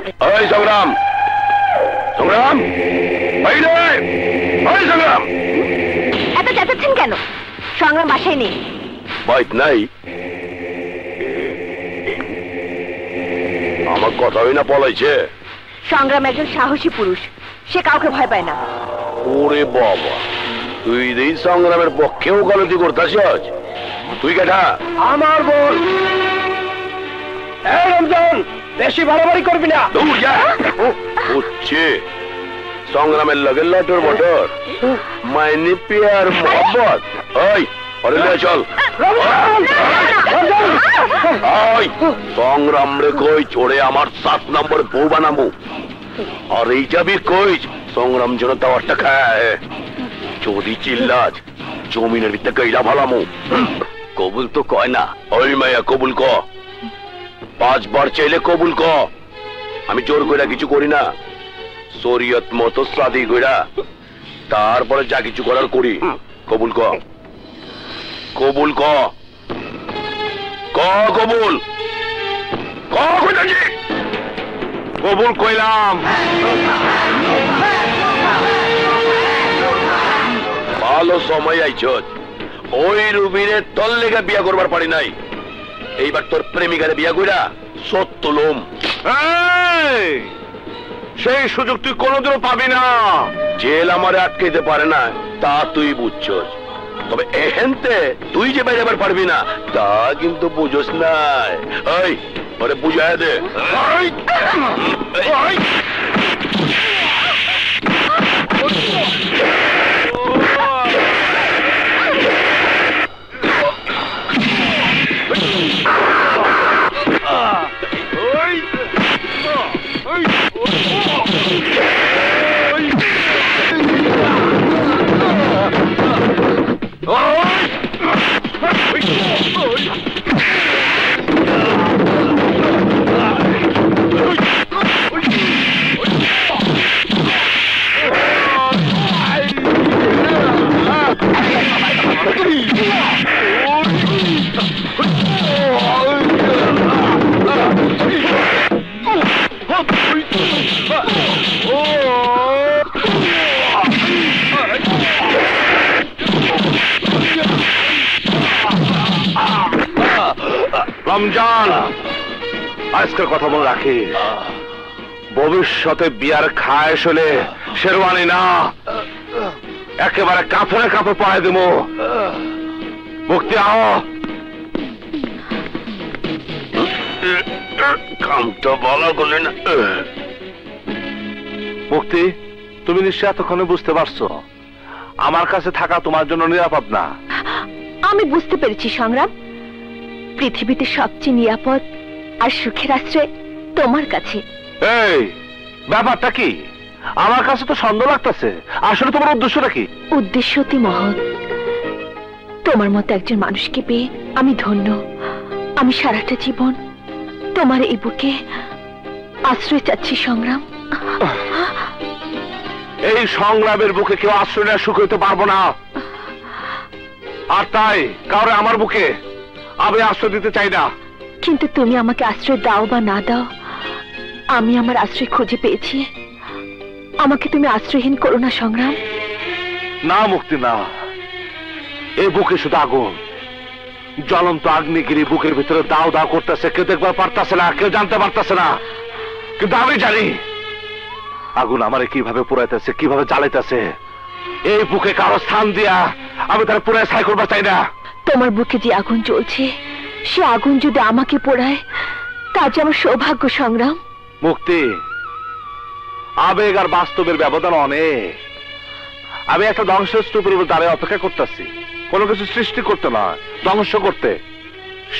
ওই সংগ্রাম, সংগ্রাম, সংগ্রাম, এত চেঁচাচ্ছেন কেন? সংগ্রাম বাসায় নেই। বাইক নাই? আমার কথা হই না পলাইছে? সংগ্রাম একজন সাহসী পুরুষ, সে কাউকে ভয় পায় না। ওরে বাবা, তুই এই সংগ্রামের পক্ষেও গলতি করতেছিস? তুই কেটা? আমার বোন। রমজান, বেশি বাড়াবাড়ি করবি না। হচ্ছে সংগ্রামের লগে লটর মটর, মাইনি পিয়ার মোহাম্মত। ওই চল, সংগ্রাম রে কই ছোড়ে আমার 7 নম্বর বউ বানাবো, আর এই যাবি কই সংগ্রাম যেন টাওয়ারটা খায়। যদি চিল্লাজ জমিনের ভিতরে কইরা ভালামু। কবুল তো কয় না। ওই মায়া কবুল ক, 5 বার চাইলে কবুল ক। আমি জোর কইরা কিছু করি না, শরীয়ত মতো সাদি কইরা তারপরে যা কিছু করার করি। কবুল ক, কবুল ক, কবুল কবুল কইলাম। ভালো সময় আইছ, ওই রুবিনের তোর লেগে বিয়া করবার পারি নাই, এইবার তোর প্রেমিকারে বিয়া কইরা সত্য লোম। সেই সুযোগ তুই কোনোদিনও পাবি না। জেল আমারে আটকাইতে পারে না তা তুই বুঝছস, তবে এহেনতে তুই যে বেরোবার পারবি না তা কিন্তু বুঝোস নাই। ওই ওরে বুঝায় দে। রমজান, আজকের কথা মনে রাখিস, ভবিষ্যতে বিয়ার খায় হলে শেরওয়ানি না, একেবারে কাপড়ে কাপড় পায়ে দেবো। মুক্তি আও, কামটা বলা বলে না। মুক্তি, তুমি নিশ্চয় এতক্ষণে বুঝতে পারছো আমার কাছে থাকা তোমার জন্য নিরাপদ না। আমি বুঝতে পেরেছি সংগ্রাম, পৃথিবীতে সবচেয়ে নিরাপদ আর সুখের আশ্রয় তোমার কাছে। এই ব্যাপারটা কি? আমার কাছে তো সন্দেহ লাগতেছে, আসলে তোমার উদ্দেশ্যটা কি? উদ্দেশ্য অতি মহৎ। তোমার মতো একজন মানুষকে পেয়ে আমি ধন্য। আমি সারাটা জীবন তোমার এই বুকে আশ্রয় চাচ্ছি সংগ্রাম। এই সংগ্রামের বুকে কেউ আশ্রয় নেওয়া সুখ হইতে পারবো না, আর তাই কারো আমার বুকে আমি আশ্রয় দিতে চাই না। কিন্তু তুমি আমাকে আশ্রয় দাও বা না দাও, আমি আমার আশ্রয় খুঁজে পেয়েছি। আমাকে তুমি আশ্রয়হীন করো না সংগ্রাম। না মুক্তি না, এই বুকে শুধু আগুন, জ্বলন্ত আগ্নেয়গিরি বুকের ভিতরে দাও দাও করতেছে, কেউ দেখবার পারতেছে না, কেউ জানতে পারতেছে না, কিন্তু আমি জানি আগুন আমারে কিভাবে পুরাইতেছে, কিভাবে জ্বালাইতেছে। এই বুকে কারো স্থান দিয়া আমি তার পুরাই ছাই করবার চাই না। তোমার বুকে যে আগুন জ্বলছে, সে আগুন যদি আমাকে পোড়ায় তা যে আমার সৌভাগ্য সংগ্রাম। মুক্তি, আবেগ আর বাস্তবের ব্যবধান অনেক। আমি একটা ধ্বংসস্তূপের উপর দাঁড়িয়ে অপেক্ষা করতেছি, কোনো কিছু সৃষ্টি করতে না, ধ্বংস করতে।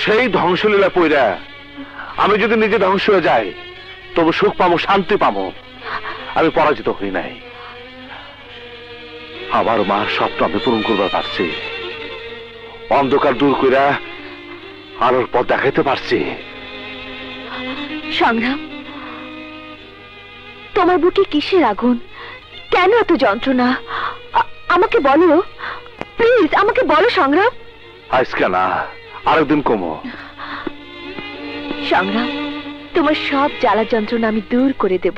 সেই ধ্বংসলীলা পইরা আমি যদি নিজে ধ্বংস হয়ে যাই তবু সুখ পাবো, শান্তি পাবো। আমি পরাজিত হই নাই, আমার মার স্বপ্ন আমি পূরণ করবার পারছি, অন্ধকার দূর কইরা আলোর পথ দেখাইতে পারছি। সংগ্রাম, তোমার বুকে কিসের আগুন? কেন এত যন্ত্রণা? আমাকে বলো প্লিজ, আমাকে বলো সংগ্রাম। আজকে না, আরেকদিন কমো। সংগ্রাম, তোমার সব জ্বালা যন্ত্রণা আমি দূর করে দেব।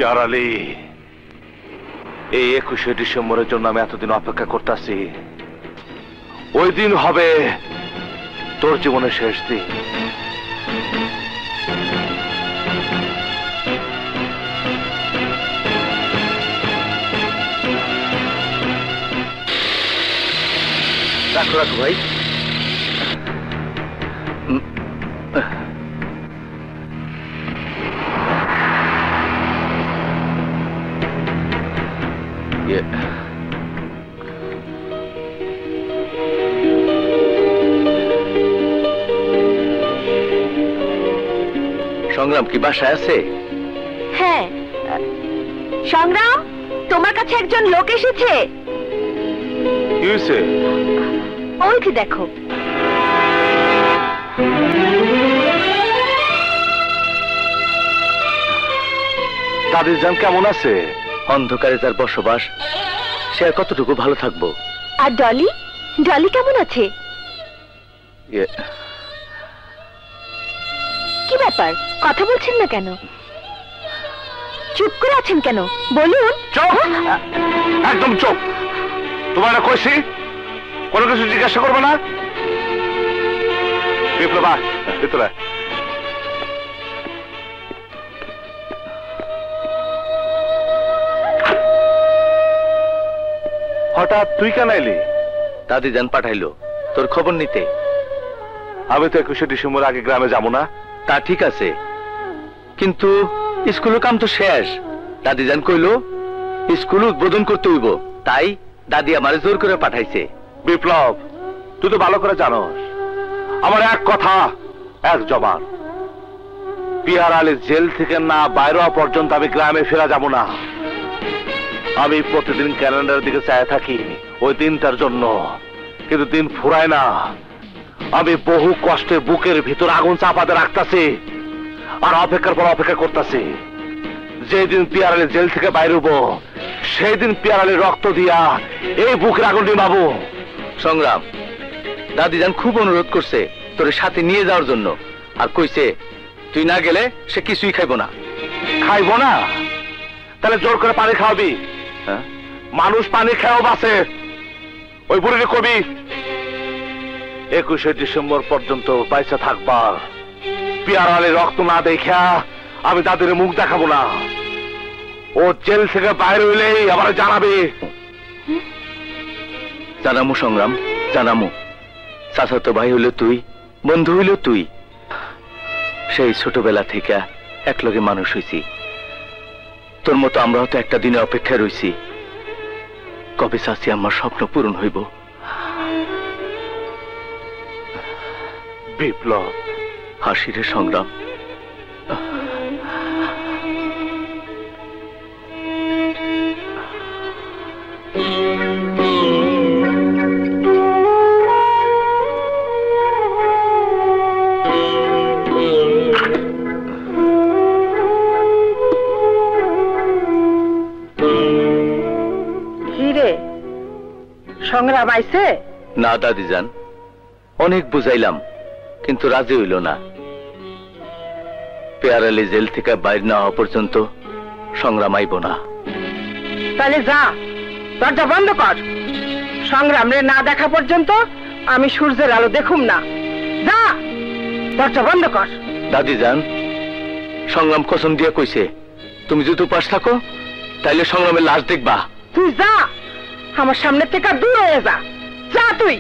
ইয়ার আলী, এই 21শে ডিসেম্বরের জন্য আমি এতদিন অপেক্ষা করতেছি। ওই দিন হবে তোর জীবনের শেষ দিন। রাখো রাখো ভাই। সংগ্রাম কি বাসায় আছে? হ্যাঁ সংগ্রাম, তোমার কাছে একজন লোক এসেছে। কি হয়েছে? ওইটি দেখো। দাদির জান কেমন আছে? অন্ধকারে তার বসবাস, সে আর কতটুকু ভালো থাকবো। আর ডলি, ডলি কেমন আছে? কি ব্যাপার, কথা বলছেন না কেন? চুপ করে আছেন কেন, বলুন। চুপ, একদম চুপ। তোমার কইছি কোনো কিছু জিজ্ঞাসা করবে না। বিপ্লবা, ভিতরে হঠাৎ তুই কেন এলি? দাদি জান পাঠাইলো তোর খবর নিতে। আমি তো 21শে ডিসেম্বর আগে গ্রামে যাবো না। তা ঠিক আছে, কিন্তু স্কুলের কাম তো শেষ। দাদি জান কইলো স্কুল উদ্বোধন করতে হইব, তাই দাদি আমারে জোর করে পাঠাইছে। বিপ্লব, তুই তো ভালো করে জানোস আমার এক কথা এক জবান। পিয়ার আলী জেল থেকে না বাইরে হওয়া পর্যন্ত আমি গ্রামে ফেরা যাব না। আমি প্রতিদিন ক্যালেন্ডারের দিকে চায় থাকি ওই দিনটার জন্য, কিন্তু দিন ফুরায় না। আমি বহু কষ্টে বুকের ভিতর আগুন চাপাতে রাখতেছি আর অপেক্ষার পর অপেক্ষা করতেছি। যেদিন পিয়ার আলী জেল থেকে বাইরে হবো সেই দিন পিয়ার আলীর রক্ত দিয়া এই বুকের আগুন নিভাবো। সংগ্রাম, দাদি জান খুব অনুরোধ করছে তোর সাথে নিয়ে যাওয়ার জন্য, আর কইছে তুই না গেলে সে কিছুই খাইবো না। খাইবো না? তাহলে জোর করে পানি খাওয়াবি? মানুষ পানি খেয়েও বাঁচে। ওই বুড়িকে কবি 21শে ডিসেম্বর পর্যন্ত পয়সা থাকবার। পিয়ার আলীর রক্ত না দেখা আমি দাদির মুখ দেখাবো না। ও জেল থেকে বাইরে হইলেই আবার জানাবে। জানামু সংগ্রাম, জানামু। চাচাতো ভাই হইল তুই, বন্ধু হইল তুই। সেই ছোটবেলা থেকে একলগে মানুষ হইছি। তোর মতো আমরাও তো একটা দিনে অপেক্ষায় রইছি, কবে চাচি আমার স্বপ্ন পূরণ হইব। বিপ্লব, হাসিরে সংগ্রাম। সংগ্রাম আইছে? না দাদি যান, অনেক বুঝাইলাম কিন্তু রাজি হইল না। পিয়ার আলী জেল থেকে বাইরে না হওয়া পর্যন্ত সংগ্রাম আইব না। তাহলে যা, দরজা বন্ধ কর। সংগ্রাম রে না দেখা পর্যন্ত আমি সূর্যের আলো দেখুম না। যা, দরজা বন্ধ কর। দাদি যান, সংগ্রাম কসম দিয়ে কইছে তুমি যদি উপাস থাকো তাইলে সংগ্রামের লাশ দেখবা। তুই যা, আমার সামনে থেকে দূর হয়ে যা। যা তুই।